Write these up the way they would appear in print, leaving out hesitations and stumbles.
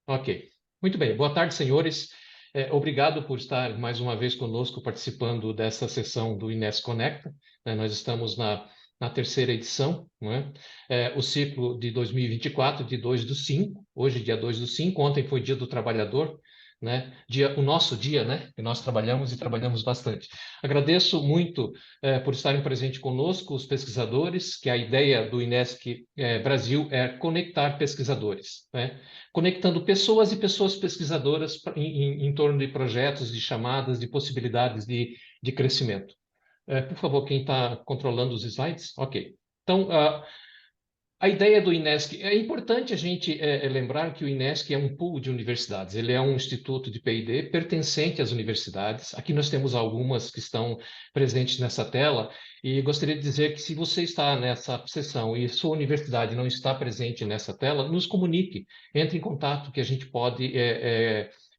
Ok. Muito bem. Boa tarde, senhores. Obrigado por estar mais uma vez conosco participando dessa sessão do Ines Conecta. Nós estamos na terceira edição, não é? O ciclo de 2024, de 2 do 5, hoje dia 2 do 5, ontem foi dia do trabalhador, né? O nosso dia, né? Que nós trabalhamos e trabalhamos bastante. Agradeço muito por estarem presentes conosco, os pesquisadores, que a ideia do INESC Brasil é conectar pesquisadores, né? Conectando pessoas e pessoas pesquisadoras em torno de projetos, de chamadas, de possibilidades de crescimento. Por favor, quem está controlando os slides? Ok. Então, a ideia do INESC, é importante a gente lembrar que o INESC é um pool de universidades, ele é um instituto de P&D pertencente às universidades. Aqui nós temos algumas que estão presentes nessa tela, e gostaria de dizer que se você está nessa sessão e sua universidade não está presente nessa tela, nos comunique, entre em contato que a gente pode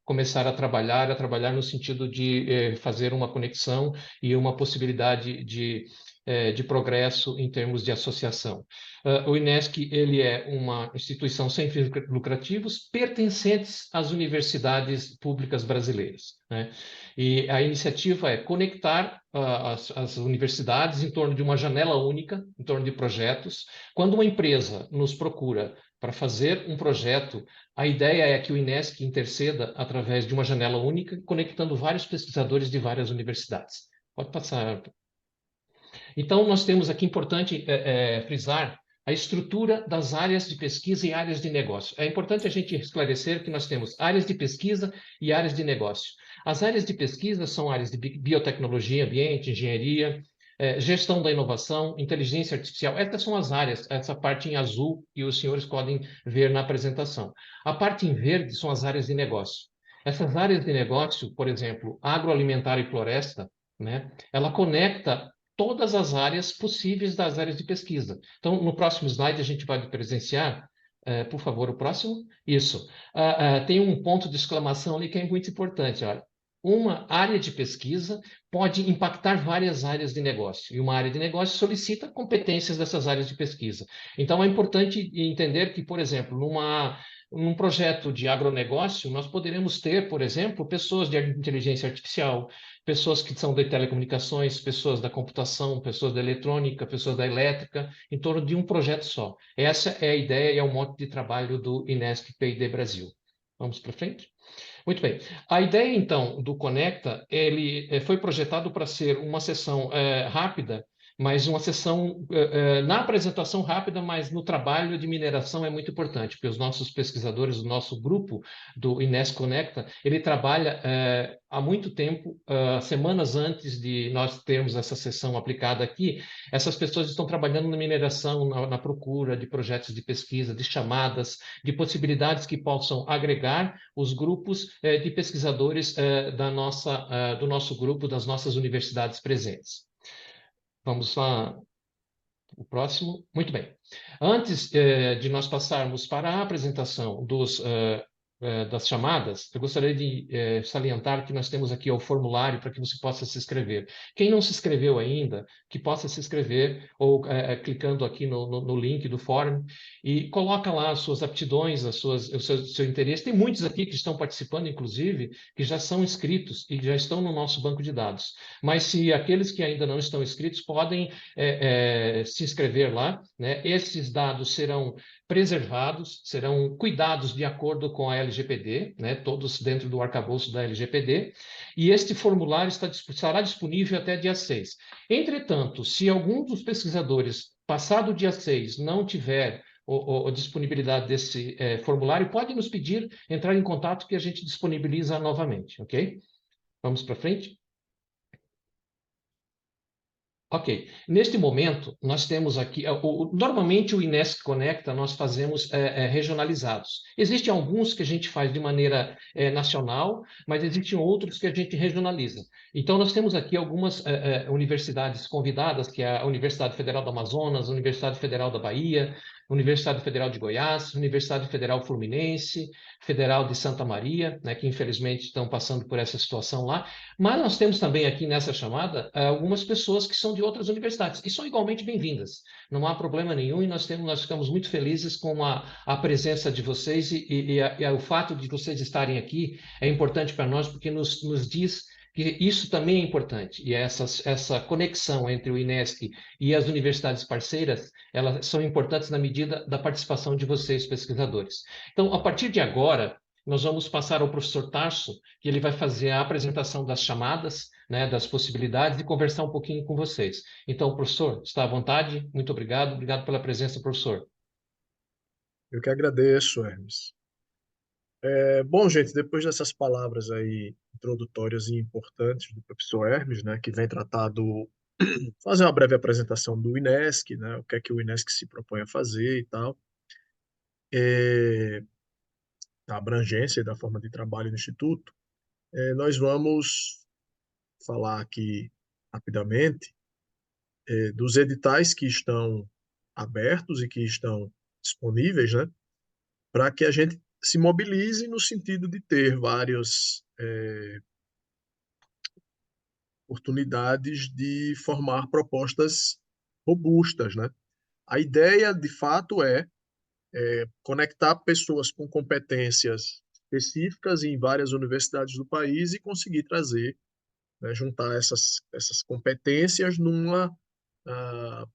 começar a trabalhar no sentido de fazer uma conexão e uma possibilidade de progresso em termos de associação. O INESC ele é uma instituição sem fins lucrativos pertencentes às universidades públicas brasileiras, né? E a iniciativa é conectar as universidades em torno de uma janela única, em torno de projetos. Quando uma empresa nos procura para fazer um projeto, a ideia é que o INESC interceda através de uma janela única, conectando vários pesquisadores de várias universidades. Pode passar. Então, nós temos aqui, importante frisar, a estrutura das áreas de pesquisa e áreas de negócio. É importante a gente esclarecer que nós temos áreas de pesquisa e áreas de negócio. As áreas de pesquisa são áreas de biotecnologia, ambiente, engenharia, gestão da inovação, inteligência artificial. Essas são as áreas, essa parte em azul que os senhores podem ver na apresentação. A parte em verde são as áreas de negócio. Essas áreas de negócio, por exemplo, agroalimentar e floresta, né, ela conecta todas as áreas possíveis das áreas de pesquisa. Então, no próximo slide, a gente vai presenciar, por favor, o próximo. Isso. Tem um ponto de exclamação ali que é muito importante. Olha. Uma área de pesquisa pode impactar várias áreas de negócio, e uma área de negócio solicita competências dessas áreas de pesquisa. Então, é importante entender que, por exemplo, num projeto de agronegócio, nós poderemos ter, por exemplo, pessoas de inteligência artificial, pessoas que são de telecomunicações, pessoas da computação, pessoas da eletrônica, pessoas da elétrica, em torno de um projeto só. Essa é a ideia e é o modo de trabalho do INESC P&D Brasil. Vamos para frente? Muito bem. A ideia, então, do Conecta, ele foi projetado para ser uma sessão rápida, mas uma sessão na apresentação rápida, mas no trabalho de mineração é muito importante, porque os nossos pesquisadores, o nosso grupo do Ines Conecta, ele trabalha há muito tempo, semanas antes de nós termos essa sessão aplicada aqui, essas pessoas estão trabalhando na mineração, na procura de projetos de pesquisa, de chamadas, de possibilidades que possam agregar os grupos de pesquisadores do nosso grupo, das nossas universidades presentes. Vamos lá, o próximo. Muito bem. Antes de nós passarmos para a apresentação das chamadas, eu gostaria de salientar que nós temos aqui o formulário para que você possa se inscrever. Quem não se inscreveu ainda, que possa se inscrever ou clicando aqui no link do fórum e coloca lá as suas aptidões, seu interesse. Tem muitos aqui que estão participando, inclusive, que já são inscritos e já estão no nosso banco de dados. Mas se aqueles que ainda não estão inscritos podem se inscrever lá, né? Esses dados serão preservados, serão cuidados de acordo com a LGPD, né? Todos dentro do arcabouço da LGPD, e este formulário estará disponível até dia 6. Entretanto, se algum dos pesquisadores, passado o dia 6, não tiver a disponibilidade desse formulário, pode nos pedir, entrar em contato que a gente disponibiliza novamente, ok? Vamos para frente? Ok. Neste momento, nós temos aqui, normalmente o Inesc Conecta nós fazemos regionalizados. Existem alguns que a gente faz de maneira nacional, mas existem outros que a gente regionaliza. Então, nós temos aqui algumas universidades convidadas, que é a Universidade Federal do Amazonas, a Universidade Federal da Bahia, Universidade Federal de Goiás, Universidade Federal Fluminense, Federal de Santa Maria, né, que infelizmente estão passando por essa situação lá. Mas nós temos também aqui nessa chamada algumas pessoas que são de outras universidades e são igualmente bem-vindas. Não há problema nenhum e nós ficamos muito felizes com a presença de vocês e o fato de vocês estarem aqui é importante para nós porque nos diz que isso também é importante e essa conexão entre o INESC e as universidades parceiras, elas são importantes na medida da participação de vocês, pesquisadores. Então, a partir de agora, nós vamos passar ao professor Tarso, que ele vai fazer a apresentação das chamadas, né, das possibilidades e conversar um pouquinho com vocês. Então, professor, está à vontade. Muito obrigado. Obrigado pela presença, professor. Eu que agradeço, Hermes. Bom, gente, depois dessas palavras aí introdutórias e importantes do professor Hermes, né, que vem tratar fazer uma breve apresentação do INESC, né, o que é que o INESC se propõe a fazer e tal, é, a abrangência e da forma de trabalho do Instituto, nós vamos falar aqui rapidamente dos editais que estão abertos e que estão disponíveis, né, para que a gente se mobilize no sentido de ter várias oportunidades de formar propostas robustas, né? A ideia, de fato, é conectar pessoas com competências específicas em várias universidades do país e conseguir trazer, né, juntar essas competências numa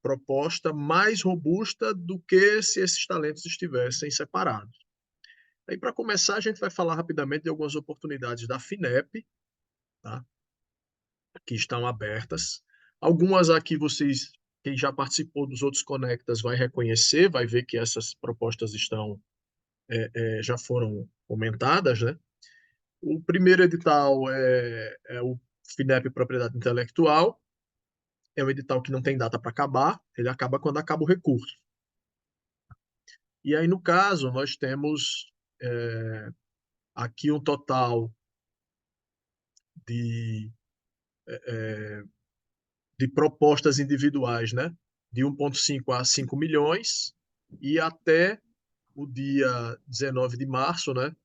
proposta mais robusta do que se esses talentos estivessem separados. Aí, para começar, a gente vai falar rapidamente de algumas oportunidades da FINEP, tá? Que estão abertas. Algumas aqui vocês, quem já participou dos outros Conectas, vai reconhecer, vai ver que essas propostas já foram comentadas, né? O primeiro edital é o FINEP Propriedade Intelectual, é um edital que não tem data para acabar, ele acaba quando acaba o recurso. E aí, no caso, nós temos aqui um total de, de propostas individuais, né? De 1,5 a 5 milhões, e até o dia 19 de março, né?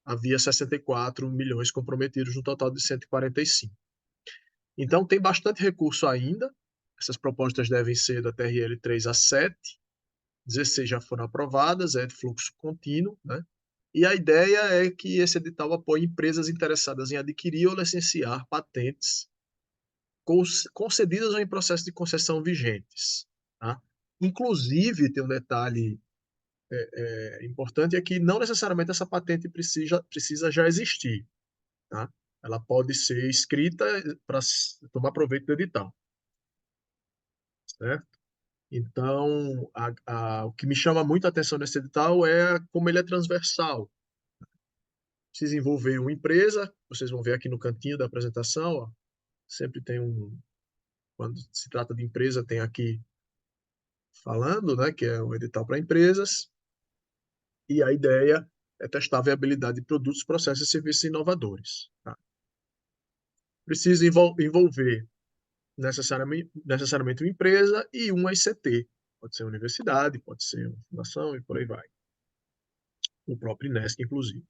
Havia 64 milhões comprometidos no total de 145. Então, tem bastante recurso ainda. Essas propostas devem ser da TRL 3 a 7, 16 já foram aprovadas, é de fluxo contínuo, né? E a ideia é que esse edital apoie empresas interessadas em adquirir ou licenciar patentes concedidas ou em processo de concessão vigentes. Tá? Inclusive, tem um detalhe importante, é que não necessariamente essa patente precisa já existir. Tá? Ela pode ser escrita para tomar proveito do edital. Certo? Então, o que me chama muito a atenção nesse edital é como ele é transversal. Precisa envolver uma empresa, vocês vão ver aqui no cantinho da apresentação, ó, sempre tem quando se trata de empresa, tem aqui falando, né, que é um edital para empresas, e a ideia é testar a viabilidade de produtos, processos e serviços inovadores. Tá? Precisa envolver necessariamente uma empresa e uma ICT. Pode ser uma universidade, pode ser uma fundação e por aí vai. O próprio INESC, inclusive.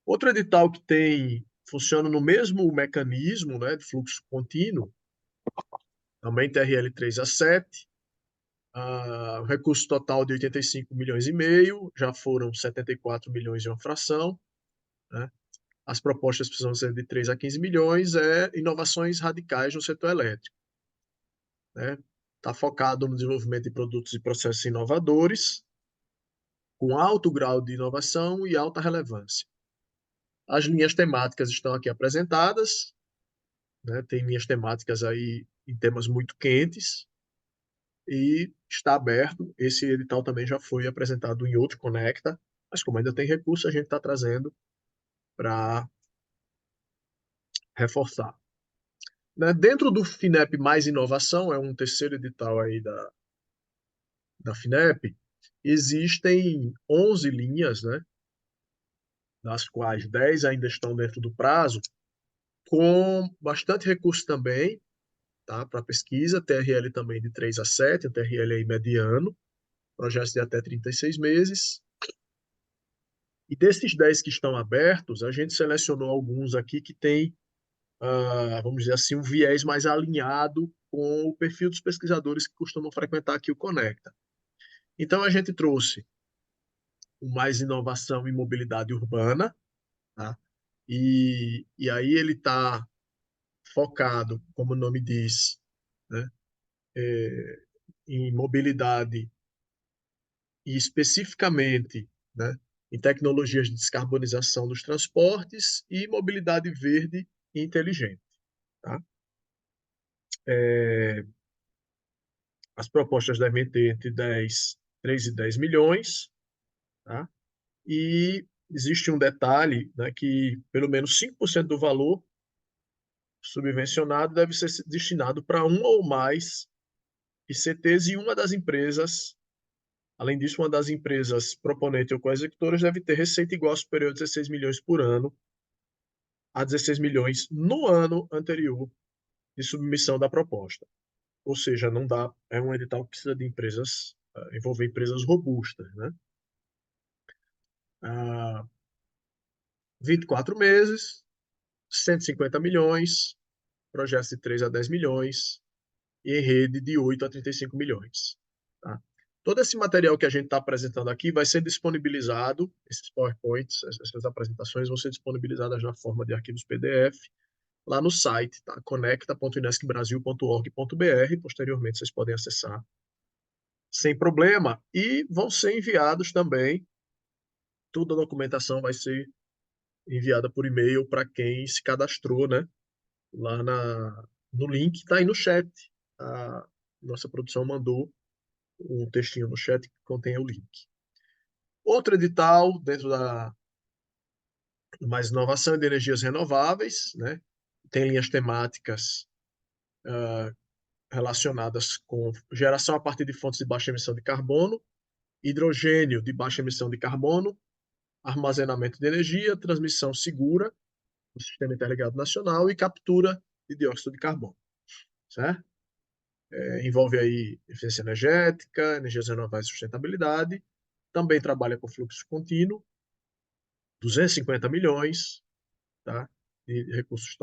Outro edital que funciona no mesmo mecanismo, né, de fluxo contínuo, também TRL 3 a 7, o recurso total de 85 milhões e meio, já foram 74 milhões e uma fração, né? As propostas precisam ser de 3 a 15 milhões, inovações radicais no setor elétrico. Né? Está focado no desenvolvimento de produtos e processos inovadores, com alto grau de inovação e alta relevância. As linhas temáticas estão aqui apresentadas, né? Tem linhas temáticas aí em temas muito quentes, e está aberto. Esse edital também já foi apresentado em outro Conecta, mas como ainda tem recurso, a gente está trazendo para reforçar. Né? Dentro do FINEP Mais Inovação, é um terceiro edital aí da FINEP, existem 11 linhas, né? Das quais 10 ainda estão dentro do prazo, com bastante recurso também, tá? Para pesquisa, TRL também de 3 a 7, o TRL aí mediano, projetos de até 36 meses. E desses 10 que estão abertos, a gente selecionou alguns aqui que têm, vamos dizer assim, um viés mais alinhado com o perfil dos pesquisadores que costumam frequentar aqui o Conecta. Então, a gente trouxe o Mais Inovação e Mobilidade Urbana, tá? E aí ele está focado, como o nome diz, né, em mobilidade e especificamente, né, em tecnologias de descarbonização dos transportes e mobilidade verde e inteligente. Tá? As propostas devem ter entre 3 e 10 milhões. Tá? E existe um detalhe, né, que pelo menos 5% do valor subvencionado deve ser destinado para um ou mais ICTs e uma das empresas. Além disso, uma das empresas proponente ou coexecutoras deve ter receita igual ou superior a 16 milhões por ano, a 16 milhões no ano anterior de submissão da proposta. Ou seja, não dá, é um edital que precisa de empresas, envolver empresas robustas, né? 24 meses, 150 milhões, projetos de 3 a 10 milhões e em rede de 8 a 35 milhões. Tá? Todo esse material que a gente está apresentando aqui vai ser disponibilizado, esses PowerPoints, essas apresentações vão ser disponibilizadas na forma de arquivos PDF lá no site, tá? conecta.unescbrasil.org.br. Posteriormente, vocês podem acessar sem problema e vão ser enviados também. Toda a documentação vai ser enviada por e-mail para quem se cadastrou, né? Lá no link, está aí no chat. A nossa produção mandou um textinho no chat que contém o link. Outro edital dentro da mais inovação de energias renováveis, né? Tem linhas temáticas relacionadas com geração a partir de fontes de baixa emissão de carbono, hidrogênio de baixa emissão de carbono, armazenamento de energia, transmissão segura do Sistema Interligado Nacional e captura de dióxido de carbono, certo? Envolve aí eficiência energética, energias renováveis e sustentabilidade. Também trabalha com fluxo contínuo, 250 milhões, tá? De recursos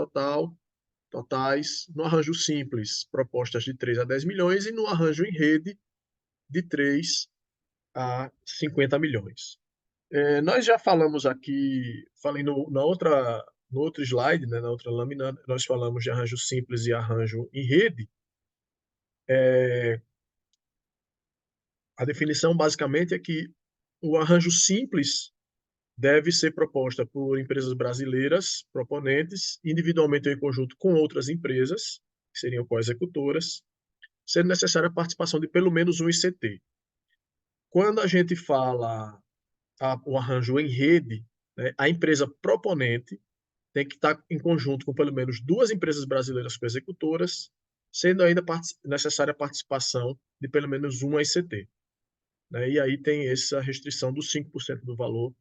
totais. No arranjo simples, propostas de 3 a 10 milhões e no arranjo em rede, de 3 a 50 milhões. Nós já falamos aqui, falei no outro slide, né, na outra lâmina, nós falamos de arranjo simples e arranjo em rede. A definição basicamente é que o arranjo simples deve ser proposta por empresas brasileiras proponentes, individualmente ou em conjunto com outras empresas, que seriam co-executoras, sendo necessária a participação de pelo menos um ICT. Quando a gente fala o arranjo em rede, né, a empresa proponente tem que estar em conjunto com pelo menos duas empresas brasileiras co-executoras, sendo ainda necessária a participação de pelo menos uma ICT. Né? E aí tem essa restrição dos 5% do valor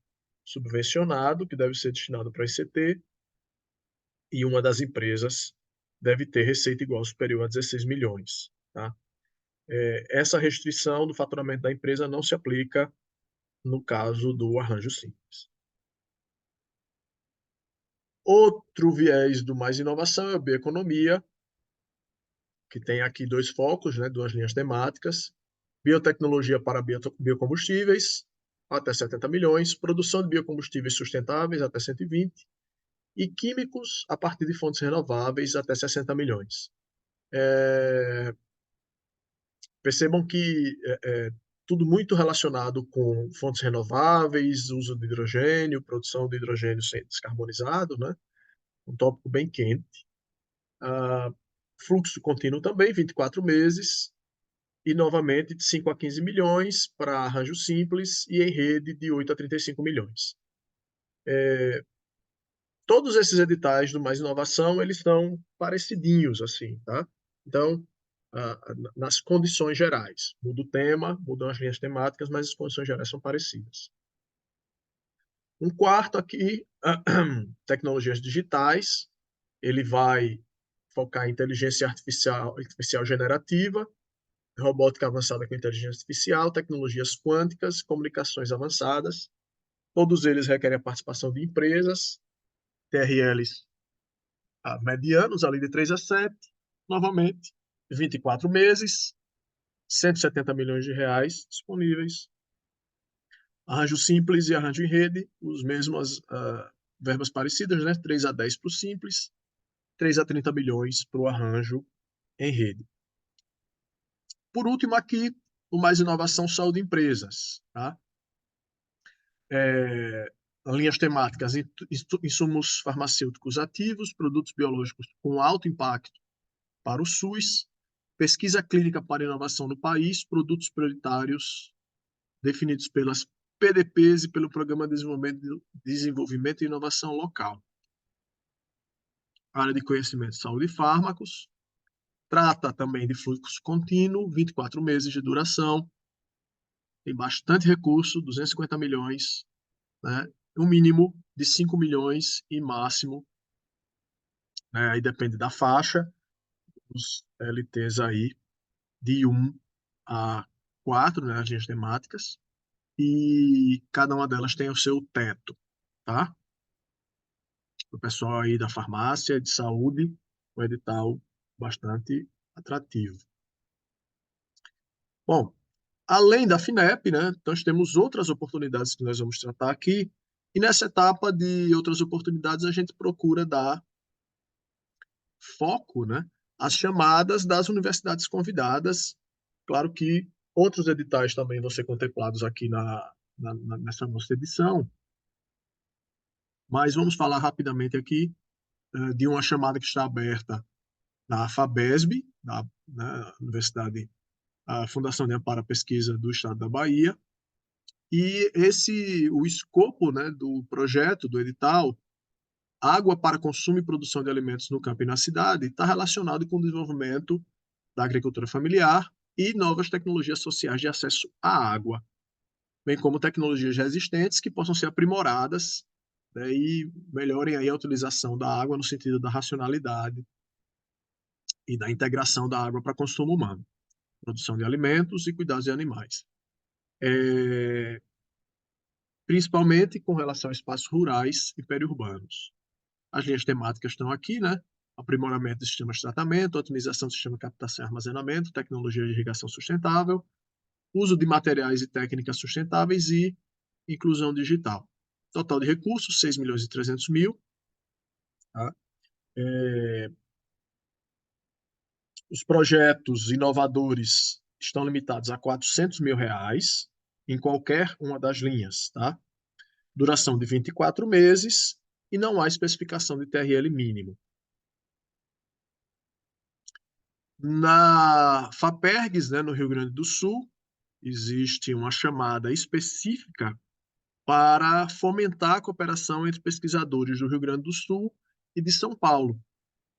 subvencionado, que deve ser destinado para a ICT, e uma das empresas deve ter receita igual ou superior a 16 milhões. Tá? Essa restrição do faturamento da empresa não se aplica no caso do arranjo simples. Outro viés do Mais Inovação é a bioeconomia, que tem aqui dois focos, né, duas linhas temáticas. Biotecnologia para biocombustíveis, até 70 milhões. Produção de biocombustíveis sustentáveis, até 120. E químicos a partir de fontes renováveis, até 60 milhões. Percebam que tudo muito relacionado com fontes renováveis, uso de hidrogênio, produção de hidrogênio descarbonizado, né? Um tópico bem quente. Fluxo contínuo também, 24 meses, e novamente de 5 a 15 milhões para arranjo simples e em rede de 8 a 35 milhões. Todos esses editais do Mais Inovação, eles são parecidinhos, assim, tá? Então, nas condições gerais. Muda o tema, mudam as linhas temáticas, mas as condições gerais são parecidas. Um quarto aqui, tecnologias digitais. Ele vai focar em inteligência artificial generativa, robótica avançada com inteligência artificial, tecnologias quânticas, comunicações avançadas. Todos eles requerem a participação de empresas, TRLs medianos, ali de 3 a 7, novamente, 24 meses, 170 milhões de reais disponíveis. Arranjo simples e arranjo em rede, os mesmos verbas parecidas, né? 3 a 10 para o simples, 3 a 30 milhões para o arranjo em rede. Por último, aqui, o Mais Inovação Saúde Empresas. Tá? Linhas temáticas, insumos farmacêuticos ativos, produtos biológicos com alto impacto para o SUS, pesquisa clínica para inovação no país, produtos prioritários definidos pelas PDPs e pelo Programa de Desenvolvimento e Inovação Local. Área de conhecimento, saúde e fármacos, trata também de fluxo contínuo, 24 meses de duração, tem bastante recurso, 250 milhões, né? Um mínimo de 5 milhões e máximo, né? Aí depende da faixa, os LTs aí de 1 a 4, né, agências temáticas, e cada uma delas tem o seu teto, tá? O pessoal aí da farmácia, de saúde, o edital bastante atrativo. Bom, além da FINEP, né, nós temos outras oportunidades que nós vamos tratar aqui, e nessa etapa de outras oportunidades a gente procura dar foco, né, às chamadas das universidades convidadas. Claro que outros editais também vão ser contemplados aqui nessa nossa edição, mas vamos falar rapidamente aqui de uma chamada que está aberta na FABESB, na Universidade, a Fundação de Amparo à Pesquisa do Estado da Bahia, e o escopo, né, do projeto, do edital, Água para Consumo e Produção de Alimentos no Campo e na Cidade, está relacionado com o desenvolvimento da agricultura familiar e novas tecnologias sociais de acesso à água, bem como tecnologias já existentes que possam ser aprimoradas, né, e melhorem aí a utilização da água no sentido da racionalidade e da integração da água para consumo humano, produção de alimentos e cuidados de animais. Principalmente com relação a espaços rurais e periurbanos. As linhas temáticas estão aqui, né? Aprimoramento de sistemas de tratamento, otimização do sistema de captação e armazenamento, tecnologia de irrigação sustentável, uso de materiais e técnicas sustentáveis e inclusão digital. Total de recursos, 6 milhões e 300 mil. Tá? Os projetos inovadores estão limitados a 400 mil reais em qualquer uma das linhas. Tá? Duração de 24 meses e não há especificação de TRL mínimo. Na FAPERGS, né, no Rio Grande do Sul, existe uma chamada específica para fomentar a cooperação entre pesquisadores do Rio Grande do Sul e de São Paulo.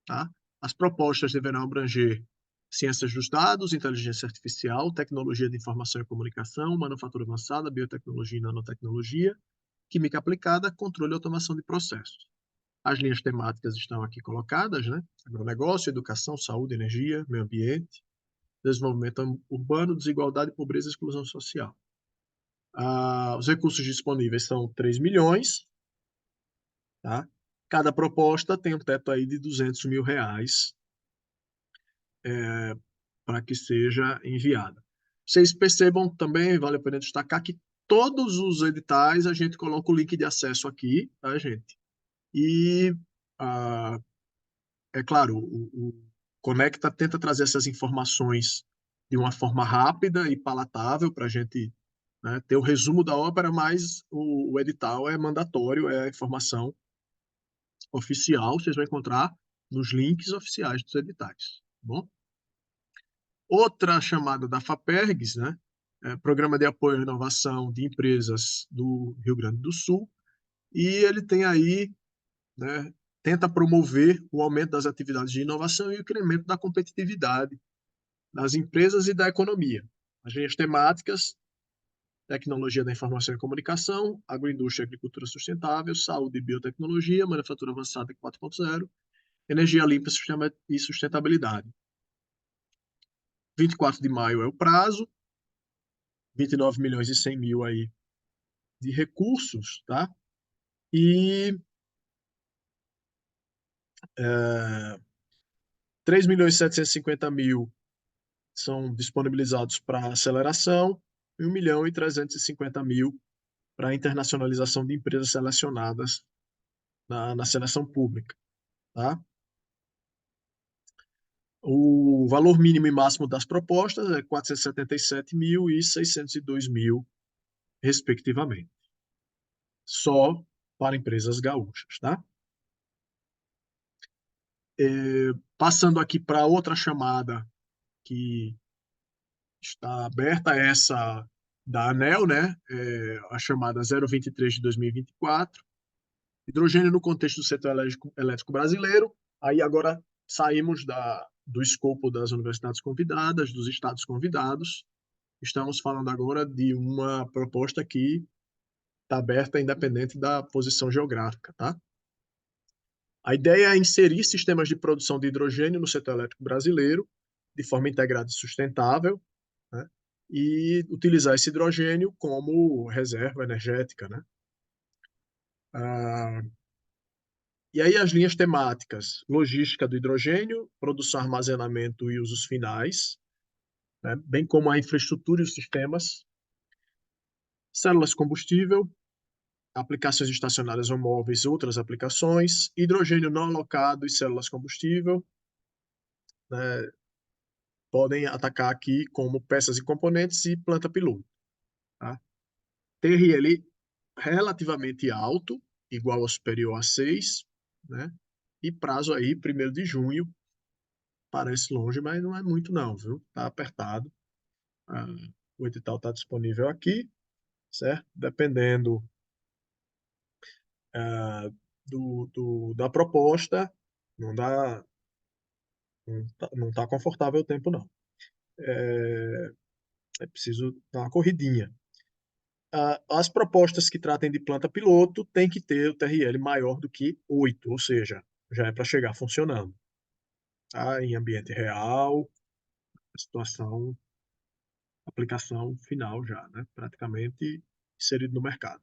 Tá? As propostas deverão abranger ciências dos dados, inteligência artificial, tecnologia de informação e comunicação, manufatura avançada, biotecnologia e nanotecnologia, química aplicada, controle e automação de processos. As linhas temáticas estão aqui colocadas, né? Agronegócio, educação, saúde, energia, meio ambiente, desenvolvimento urbano, desigualdade, pobreza e exclusão social. Os recursos disponíveis são 3 milhões, tá? Cada proposta tem um teto aí de 200 mil reais para que seja enviada. Vocês percebam também, vale a pena destacar, que todos os editais a gente coloca o link de acesso aqui, tá, gente? E é claro, o Conecta tenta trazer essas informações de uma forma rápida e palatável para a gente, né, ter o resumo da obra, mas o edital é mandatório, é a informação oficial, vocês vão encontrar nos links oficiais dos editais. Tá bom? Outra chamada da FAPERGS, né, Programa de Apoio à Inovação de Empresas do Rio Grande do Sul, e ele tem aí, né, tenta promover o aumento das atividades de inovação e o incremento da competitividade das empresas e da economia. As linhas temáticas, tecnologia da informação e comunicação, agroindústria e agricultura sustentável, saúde e biotecnologia, manufatura avançada 4.0, energia limpa e sustentabilidade. 24 de maio é o prazo, 29 milhões e 100 mil aí de recursos, tá? E 3 milhões e 750 mil são disponibilizados para aceleração e 1 milhão e 350 mil para internacionalização de empresas selecionadas na seleção pública, tá? O valor mínimo e máximo das propostas é 477 mil e 602 mil, respectivamente, só para empresas gaúchas, tá? Passando aqui para outra chamada que está aberta, essa da ANEEL, né? A chamada 023 de 2024, hidrogênio no contexto do setor elétrico brasileiro. Aí agora saímos do escopo das universidades convidadas, dos estados convidados. Estamos falando agora de uma proposta que está aberta independente da posição geográfica, tá? A ideia é inserir sistemas de produção de hidrogênio no setor elétrico brasileiro de forma integrada e sustentável, né? E utilizar esse hidrogênio como reserva energética, né? Ah, e aí as linhas temáticas: logística do hidrogênio, produção, armazenamento e usos finais, né? Bem como a infraestrutura e os sistemas, células combustível, aplicações estacionárias ou móveis, outras aplicações, hidrogênio não alocado e células combustível, né? Podem atacar aqui como peças e componentes e planta piloto, tá? TRL relativamente alto, igual ou superior a 6, né? E prazo aí, 1º de junho, parece longe, mas não é muito não, viu? Tá apertado. Ah, o edital está disponível aqui, certo? Dependendo ah, da proposta, não dá, não tá confortável o tempo, não. É preciso dar uma corridinha. As propostas que tratem de planta piloto têm que ter o TRL maior do que 8, ou seja, já é para chegar funcionando, tá? Em ambiente real, situação, aplicação final já, né? Praticamente inserido no mercado.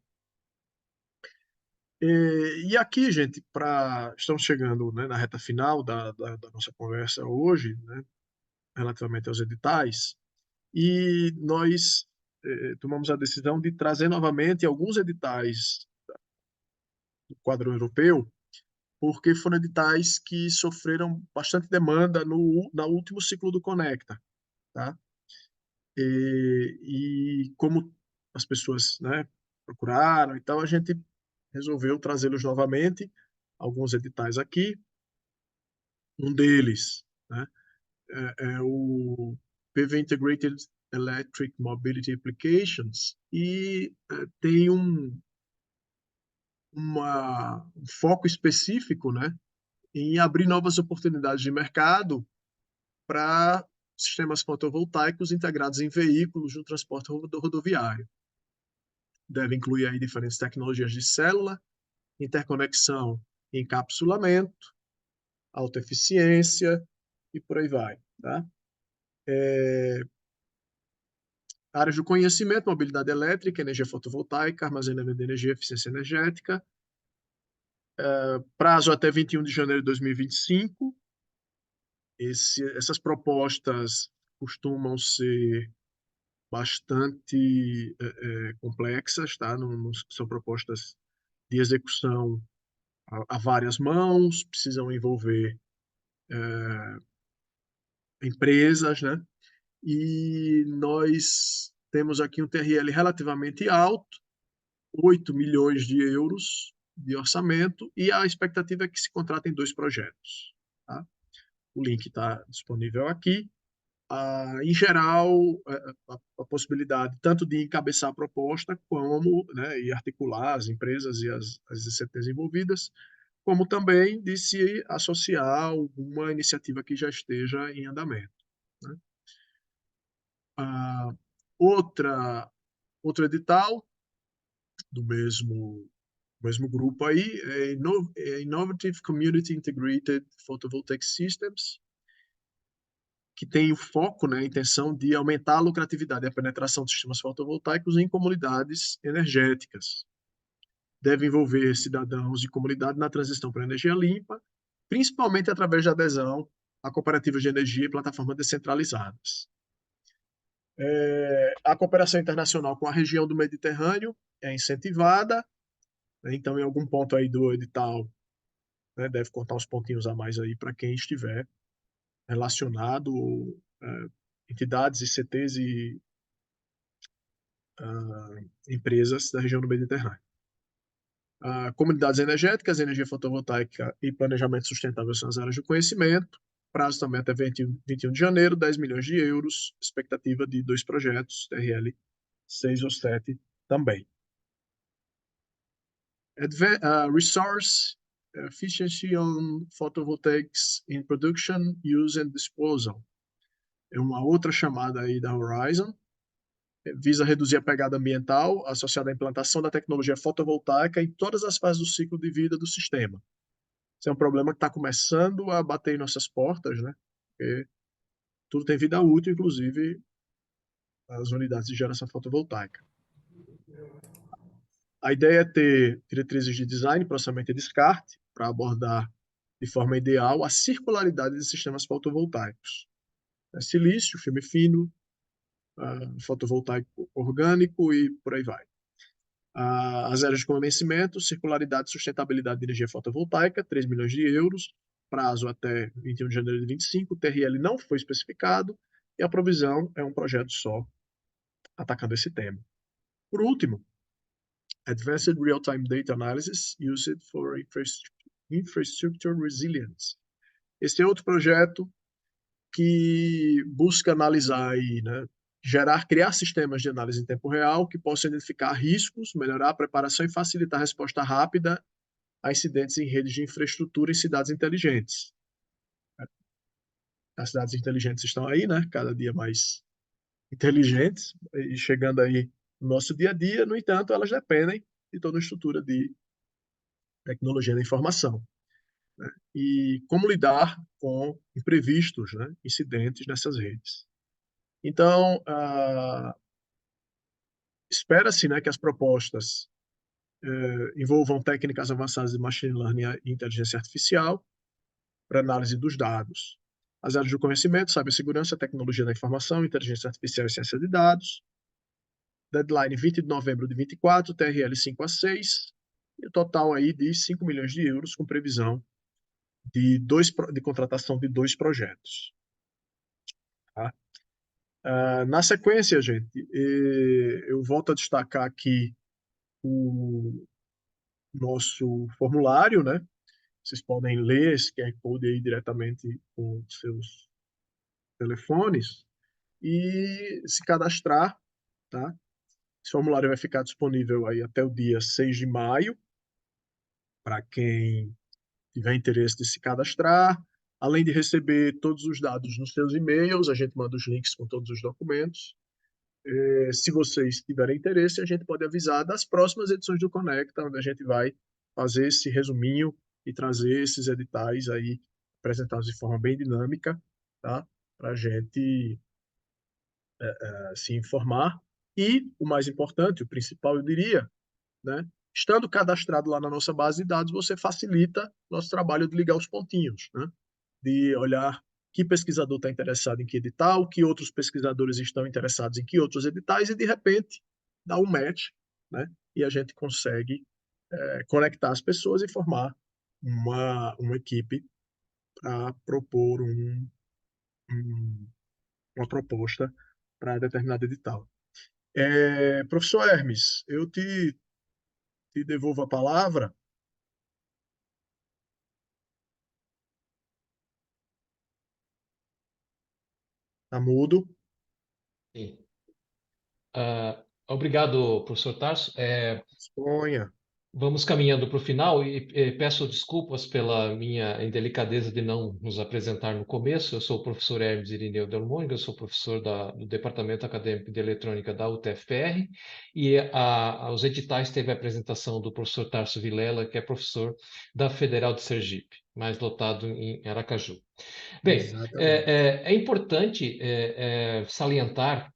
E aqui, gente, estamos chegando, né, na reta final da nossa conversa hoje, né, relativamente aos editais, e nós tomamos a decisão de trazer novamente alguns editais do quadro europeu, porque foram editais que sofreram bastante demanda no último ciclo do Conecta, tá? E como as pessoas, né, procuraram, então a gente resolveu trazê-los novamente, alguns editais aqui. Um deles, né, é o PV Integrated Electric Mobility Applications, e tem um foco específico, né, em abrir novas oportunidades de mercado para sistemas fotovoltaicos integrados em veículos no transporte rodoviário. Deve incluir aí diferentes tecnologias de célula, interconexão e encapsulamento, alta eficiência e por aí vai, tá? Áreas do conhecimento: mobilidade elétrica, energia fotovoltaica, armazenamento de energia, eficiência energética. Prazo até 21 de janeiro de 2025. Essas propostas costumam ser bastante complexas, tá? Não são propostas de execução a várias mãos, precisam envolver empresas, né? E nós temos aqui um TRL relativamente alto, 8 milhões de euros de orçamento, e a expectativa é que se contratem 2 projetos, tá? O link está disponível aqui. Em geral, a possibilidade tanto de encabeçar a proposta, como, né, e articular as empresas e as ICTs envolvidas, como também de se associar a alguma iniciativa que já esteja em andamento, né? Ah, outro edital do mesmo grupo aí é Innovative Community Integrated Photovoltaic Systems, que tem o foco, né, a intenção de aumentar a lucratividade e a penetração de sistemas fotovoltaicos em comunidades energéticas. Deve envolver cidadãos e comunidade na transição para a energia limpa, principalmente através da adesão a cooperativas de energia e plataformas descentralizadas. A cooperação internacional com a região do Mediterrâneo é incentivada, né, então, em algum ponto aí do edital, né, deve contar uns pontinhos a mais aí para quem estiver relacionado, entidades, ICTs e empresas da região do Mediterrâneo. Comunidades energéticas, energia fotovoltaica e planejamento sustentável são as áreas do conhecimento. Prazo também até 21 de janeiro, 10 milhões de euros. Expectativa de 2 projetos, TRL 6 ou 7 também. Resource efficiency on photovoltaics in production, use and disposal. É uma outra chamada aí da Horizon. Visa reduzir a pegada ambiental associada à implantação da tecnologia fotovoltaica em todas as fases do ciclo de vida do sistema. Esse é um problema que está começando a bater em nossas portas, né? Porque tudo tem vida útil, inclusive as unidades de geração fotovoltaica. A ideia é ter diretrizes de design, processamento e descarte para abordar de forma ideal a circularidade de sistemas fotovoltaicos. Silício, filme fino, fotovoltaico orgânico e por aí vai. As áreas de convencimento, circularidade e sustentabilidade de energia fotovoltaica, 3 milhões de euros, prazo até 21 de janeiro de 25, o TRL não foi especificado e a provisão é um projeto só atacando esse tema. Por último, Advanced Real-Time Data Analysis Used for Infrastructure Resilience. Esse é outro projeto que busca analisar aí, né, criar sistemas de análise em tempo real que possam identificar riscos, melhorar a preparação e facilitar a resposta rápida a incidentes em redes de infraestrutura em cidades inteligentes. As cidades inteligentes estão aí, né, cada dia mais inteligentes e chegando aí no nosso dia a dia, no entanto, elas dependem de toda a estrutura de tecnologia da informação. Né, e como lidar com imprevistos, né, incidentes nessas redes. Então, espera-se, né, que as propostas envolvam técnicas avançadas de machine learning e inteligência artificial para análise dos dados. As áreas do conhecimento, cibersegurança, tecnologia da informação, inteligência artificial e ciência de dados. Deadline 20 de novembro de 24, TRL 5 a 6, e o total aí de 5 milhões de euros, com previsão de contratação de 2 projetos. Tá? Na sequência, gente, eu volto a destacar aqui o nosso formulário, né? Vocês podem ler esse QR Code aí diretamente com seus telefones e se cadastrar, tá? Esse formulário vai ficar disponível aí até o dia 6 de maio, para quem tiver interesse de se cadastrar. Além de receber todos os dados nos seus e-mails, a gente manda os links com todos os documentos. Se vocês tiverem interesse, a gente pode avisar das próximas edições do Conecta, onde a gente vai fazer esse resuminho e trazer esses editais aí apresentados de forma bem dinâmica, tá? Para a gente se informar. E o mais importante, o principal, eu diria, né? Estando cadastrado lá na nossa base de dados, você facilita nosso trabalho de ligar os pontinhos, né? De olhar que pesquisador está interessado em que edital, que outros pesquisadores estão interessados em que outros editais, e de repente dá um match, né? E a gente consegue conectar as pessoas e formar uma equipe para propor uma proposta para determinado edital. Professor Hermes, eu te devolvo a palavra. Está mudo. Sim. Obrigado, professor Tarso. Espanha. Vamos caminhando para o final e peço desculpas pela minha indelicadeza de não nos apresentar no começo. Eu sou o professor Hermes Irineu Delmônico, eu sou professor do Departamento Acadêmico de Eletrônica da UTFPR e aos editais teve a apresentação do professor Tarso Vilela, que é professor da Federal de Sergipe, mais lotado em Aracaju. Bem, Exatamente. é importante salientar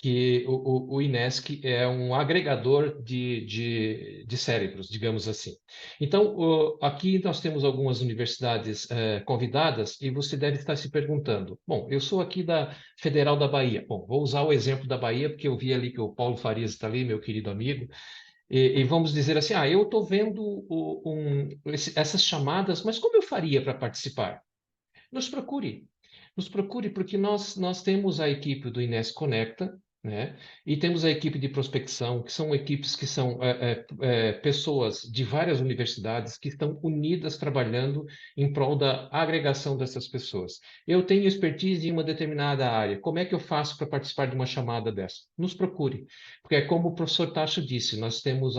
que o INESC é um agregador de cérebros, digamos assim. Então, aqui nós temos algumas universidades convidadas e você deve estar se perguntando, bom, eu sou aqui da Federal da Bahia. Bom, vou usar o exemplo da Bahia, porque eu vi ali que o Paulo Farias está ali, meu querido amigo, e vamos dizer assim, eu estou vendo essas chamadas, mas como eu faria para participar? Nos procure. Nos procure, porque nós temos a equipe do Ines Conecta, né? E temos a equipe de prospecção, que são equipes que são pessoas de várias universidades que estão unidas trabalhando em prol da agregação dessas pessoas. Eu tenho expertise em uma determinada área. Como é que eu faço para participar de uma chamada dessa? Nos procure. Porque é como o professor Tacho disse, nós temos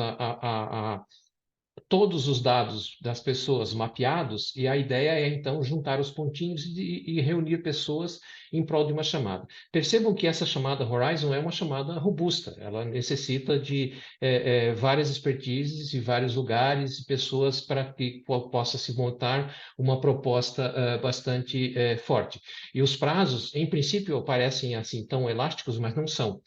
todos os dados das pessoas mapeados e a ideia é então juntar os pontinhos e reunir pessoas em prol de uma chamada. Percebam que essa chamada Horizon é uma chamada robusta, ela necessita de várias expertises e vários lugares e pessoas para que possa se montar uma proposta bastante forte. E os prazos, em princípio, parecem assim tão elásticos, mas não são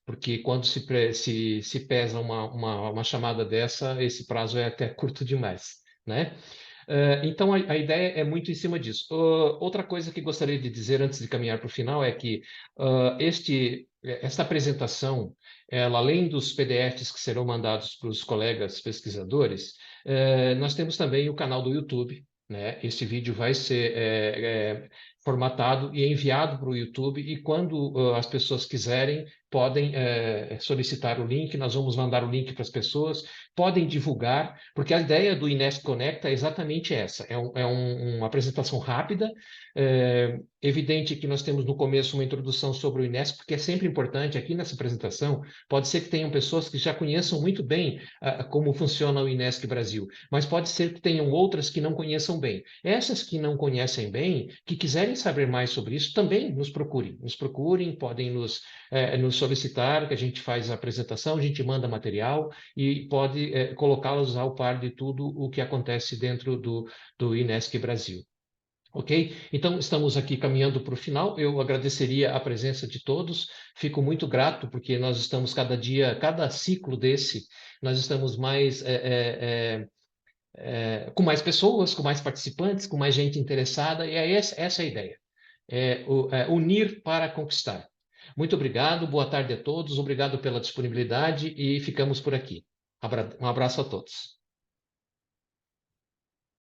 porque quando se pesa uma chamada dessa, esse prazo é até curto demais, né? Então, a ideia é muito em cima disso. Outra coisa que gostaria de dizer antes de caminhar para o final é que esta apresentação, ela, além dos PDFs que serão mandados para os colegas pesquisadores, nós temos também o canal do YouTube, né? Esse vídeo vai ser formatado e enviado para o YouTube e quando as pessoas quiserem, podem solicitar o link, nós vamos mandar o link para as pessoas, podem divulgar, porque a ideia do Inesc Conecta é exatamente essa, uma apresentação rápida, evidente que nós temos no começo uma introdução sobre o Inesc, porque é sempre importante, aqui nessa apresentação, pode ser que tenham pessoas que já conheçam muito bem como funciona o Inesc Brasil, mas pode ser que tenham outras que não conheçam bem. Essas que não conhecem bem, que quiserem saber mais sobre isso, também nos procurem, podem nos solicitar, que a gente faz a apresentação, a gente manda material e pode colocá-los ao par de tudo o que acontece dentro do Inesc Brasil. Ok? Então, estamos aqui caminhando para o final. Eu agradeceria a presença de todos. Fico muito grato, porque nós estamos cada dia, cada ciclo desse, nós estamos mais com mais pessoas, com mais participantes, com mais gente interessada, e é essa a ideia. Unir para conquistar. Muito obrigado, boa tarde a todos, obrigado pela disponibilidade e ficamos por aqui. Um abraço a todos.